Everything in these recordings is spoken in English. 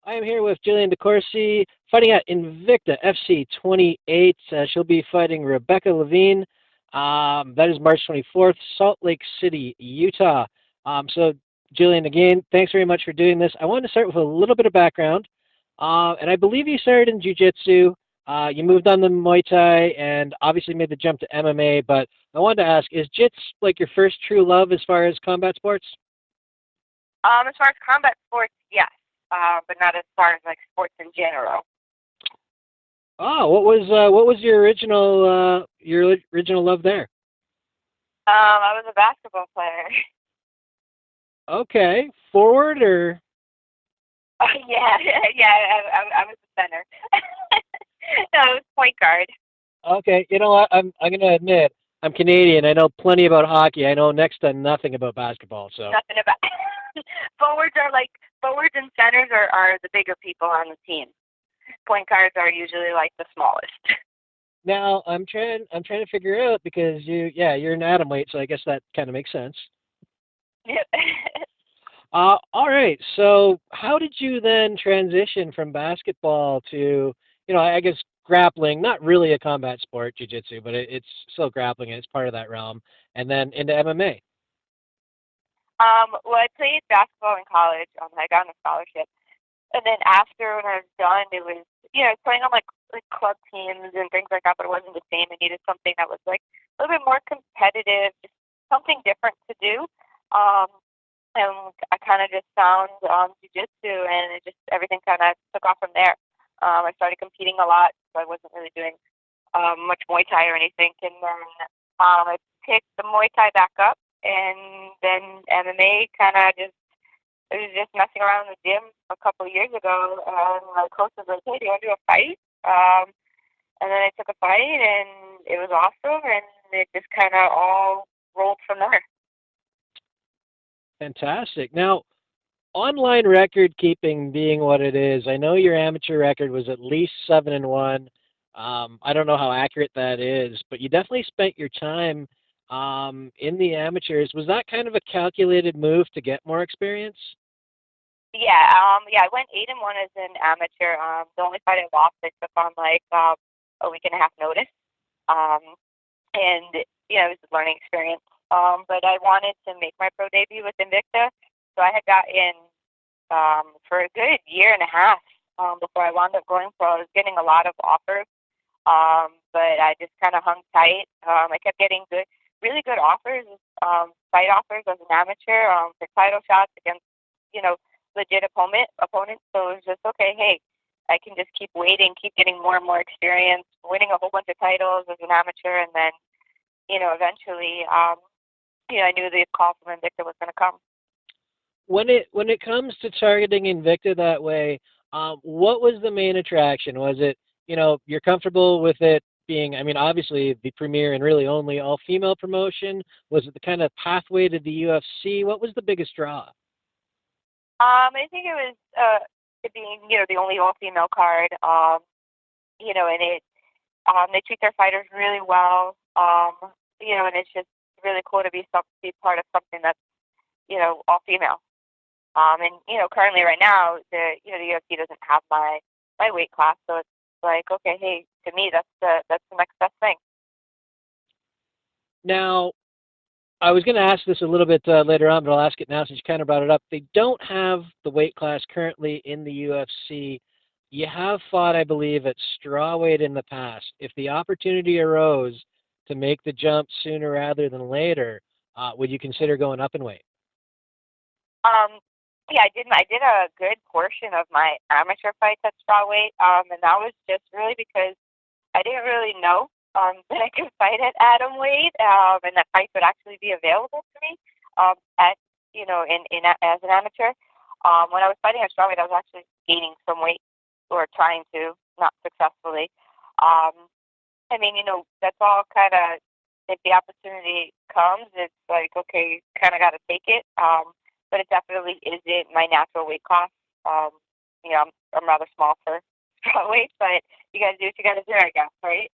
I am here with Jillian DeCoursey, fighting at Invicta FC 28. She'll be fighting Rebekah LeVine. That is March 24th, Salt Lake City, Utah. So, Jillian, again, thanks very much for doing this. I wanted to start with a little bit of background. And I believe you started in Jiu-Jitsu. You moved on to Muay Thai and obviously made the jump to MMA. But I wanted to ask, is Jits like your first true love as far as combat sports? As far as combat sports, yes, but not as far as like sports in general. Oh, what was your original love there? I was a basketball player. Okay, forward or Yeah, yeah, I was a center. No, I was point guard. okay. You know what? I'm gonna admit I'm Canadian. I know plenty about hockey. I know next to nothing about basketball. So Nothing about forwards are like forwards and centers are the bigger people on the team. Point guards are usually like the smallest. now I'm trying to figure out because you're an Atomweight, so I guess that kind of makes sense. Yep. All right. So how did you then transition from basketball to, I guess grappling, not really a combat sport, jiu-jitsu, but it's still grappling and it's part of that realm, and then into MMA? Well, I played basketball in college. I got on a scholarship. And then after when I was done, it was I was playing on like club teams and things like that, but it wasn't the same. I needed something that was like a little bit more competitive, just something different to do. Um, and I kind of just found jujitsu, and it just everything kind of took off from there. I started competing a lot, so I wasn't really doing much Muay Thai or anything. And then I picked the Muay Thai back up, and then MMA kind of just I was just messing around in the gym a couple of years ago, and my coach was like, "Hey, do you want to do a fight?" And then I took a fight, and it was awesome, and it just kind of all rolled from there. Fantastic. Now, online record keeping being what it is, I know your amateur record was at least 7-1. I don't know how accurate that is, but you definitely spent your time in the amateurs. Was that kind of a calculated move to get more experience? Yeah, I went 8-1 as an amateur. The only fight I lost, I took on like a week and a half notice. Um, and it was a learning experience. But I wanted to make my pro debut with Invicta, so I had got in for a good year and a half before I wound up going pro. I was getting a lot of offers, but I just kind of hung tight. I kept getting really good offers, fight offers as an amateur for title shots against legit opponents. So it was just okay. Hey, I can just keep waiting, keep getting more and more experience, winning a whole bunch of titles as an amateur, and then eventually, I knew the call from Invicta was going to come. When it comes to targeting Invicta that way, what was the main attraction? Was it, you're comfortable with it being, I mean, obviously the premier and really only all-female promotion? Was it the kind of pathway to the UFC? What was the biggest draw? I think it was it being the only all-female card. And they treat their fighters really well. And it's just really cool to be part of something that's all female. And currently right now the UFC doesn't have my weight class, so it's like okay, hey, to me that's the next best thing. Now, I was going to ask this a little bit later on, but I'll ask it now since you kind of brought it up. They don't have the weight class currently in the UFC. You have fought, I believe, at strawweight in the past. If the opportunity arose to make the jump sooner rather than later, would you consider going up in weight? Yeah, I did a good portion of my amateur fights at strawweight, and that was just really because I didn't really know that I could fight at atomweight, and that fights would actually be available to me at as an amateur. When I was fighting at strawweight, I was actually gaining some weight or trying to, not successfully. I mean, that's all kind of if the opportunity comes, it's like okay, kind of got to take it. But it definitely isn't my natural weight class. I'm rather small for strawweight, but you guys do what you got to do, I guess, right?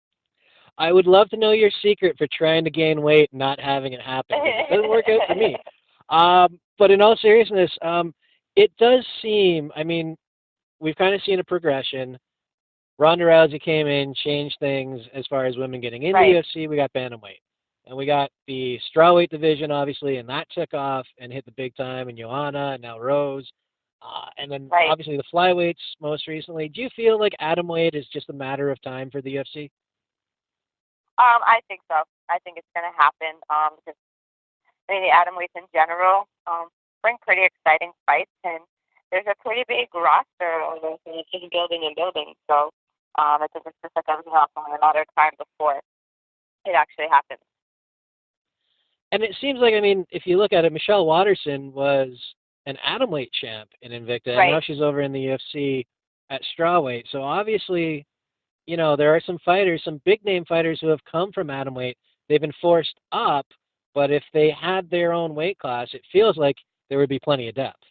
I would love to know your secret for trying to gain weight and not having it happen. It doesn't work out for me. But in all seriousness, it does seem, I mean, we've kind of seen a progression. Ronda Rousey came in, changed things as far as women getting into Right. UFC. We got bantamweight, and we got the strawweight division, obviously, and that took off and hit the big time. And Joanna, and now Rose, and then Right. obviously the flyweights most recently. Do you feel like atomweight is just a matter of time for the UFC? I think so. I think it's going to happen. Because I mean, the atomweights in general bring pretty exciting fights, and there's a pretty big roster of those, and it's just building and building. So I think it's just like everything else, only a matter of time before it actually happens. And it seems like, I mean, if you look at it, Michelle Watterson was an atomweight champ in Invicta, and Right. now she's over in the UFC at strawweight. So obviously, you know, there are some fighters, some big name fighters who have come from atomweight. They've been forced up, but if they had their own weight class, it feels like there would be plenty of depth.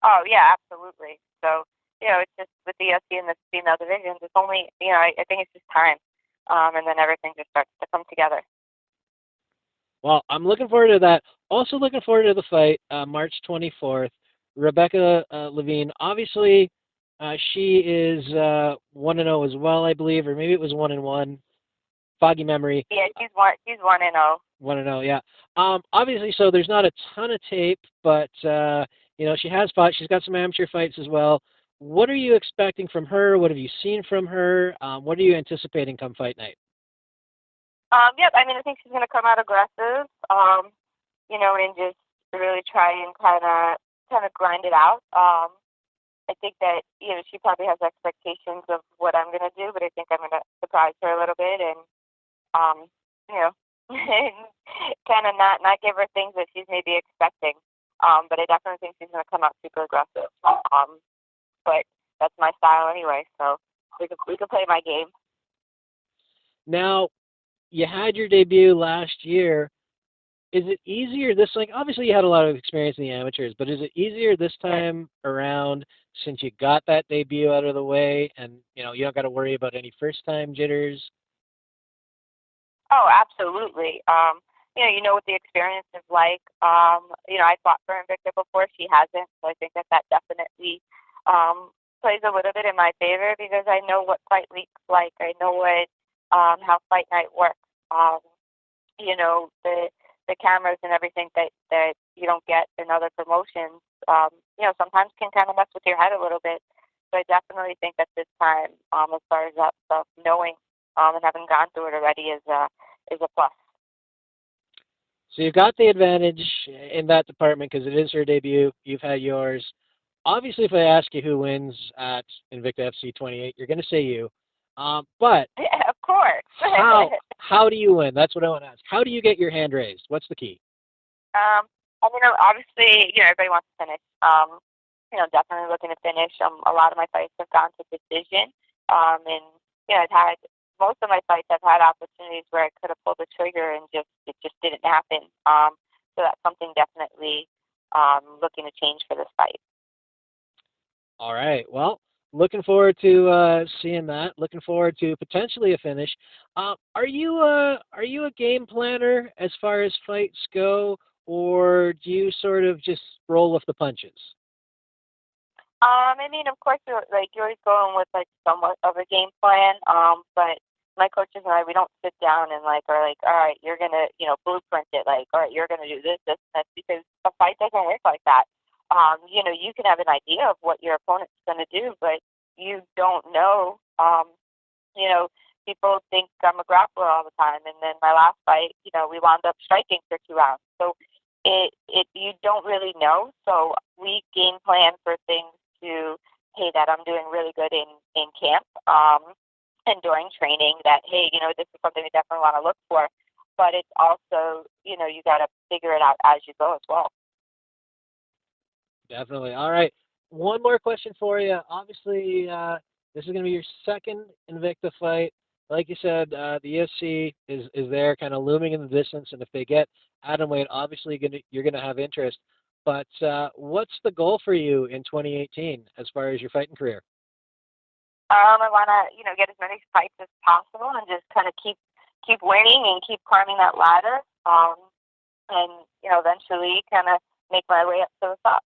Oh yeah, absolutely. So it's just with the UFC and the female divisions, it's only I think it's just time, and then everything just starts to come together. Well, I'm looking forward to that. Also looking forward to the fight, March 24th. Rebekah LeVine, obviously, she is 1-0 as well, I believe, or maybe it was 1-1. Foggy memory. Yeah, she's 1-0. 1-0, yeah. Obviously, so there's not a ton of tape, but she has fought. She's got some amateur fights as well. What are you expecting from her? What have you seen from her? What are you anticipating come fight night? Yep. I mean, I think she's going to come out aggressive. And just really try and kind of grind it out. I think that she probably has expectations of what I'm going to do, but I think I'm going to surprise her a little bit and you know, kind of not give her things that she's maybe expecting. But I definitely think she's going to come out super aggressive. But that's my style anyway, so we can play my game. Now, you had your debut last year. Is it easier this, like, obviously you had a lot of experience in the amateurs, but is it easier this time around since you got that debut out of the way and, you don't got to worry about any first-time jitters? Oh, absolutely. You know what the experience is like. I fought for Invicta before. She hasn't, so I think that definitely plays a little bit in my favor because I know what fight week's like. I know what how fight night works. The cameras and everything that you don't get in other promotions. Sometimes can kind of mess with your head a little bit. So I definitely think that this time, as far as that stuff, knowing and having gone through it already is a plus. So you've got the advantage in that department because it is her debut. You've had yours. Obviously, if I ask you who wins at Invicta FC 28, you're going to say you. But Yeah, of course. how do you win? That's what I want to ask. How do you get your hand raised? What's the key? Obviously, everybody wants to finish. Definitely looking to finish. A lot of my fights have gone to decision. And I've had most of my fights. I've had opportunities where I could have pulled the trigger and it just didn't happen. So that's something definitely looking to change for this fight. All right. Well, looking forward to seeing that. Looking forward to potentially a finish. Are you a game planner as far as fights go, or do you sort of just roll with the punches? Of course, you're always going with somewhat of a game plan. But my coaches and I, we don't sit down and are like, all right, you're gonna, blueprint it. All right, you're gonna do this, this, and that, because a fight doesn't work like that. You can have an idea of what your opponent's gonna do, but you don't know. People think I'm a grappler all the time, and then my last fight, we wound up striking for 2 rounds. So it you don't really know. So we game plan for things to, hey, that I'm doing really good in camp, and during training, that, hey, this is something we definitely want to look for. But it's also, you got to figure it out as you go as well. Definitely. All right. One more question for you. Obviously, this is going to be your second Invicta fight. Like you said, the UFC is there kind of looming in the distance, and if they get Atomweight, obviously you're going to have interest. But what's the goal for you in 2018 as far as your fighting career? I want to, get as many fights as possible and just kind of keep winning and keep climbing that ladder, and eventually kind of make my way up to the top.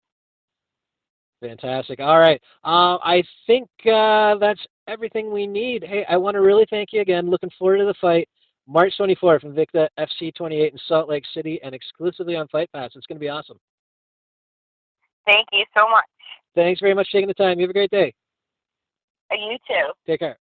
Fantastic. All right. I think that's everything we need. Hey, I want to really thank you again. Looking forward to the fight. March 24th, Invicta FC 28 in Salt Lake City and exclusively on Fight Pass. It's going to be awesome. Thank you so much. Thanks very much for taking the time. You have a great day. You too. Take care.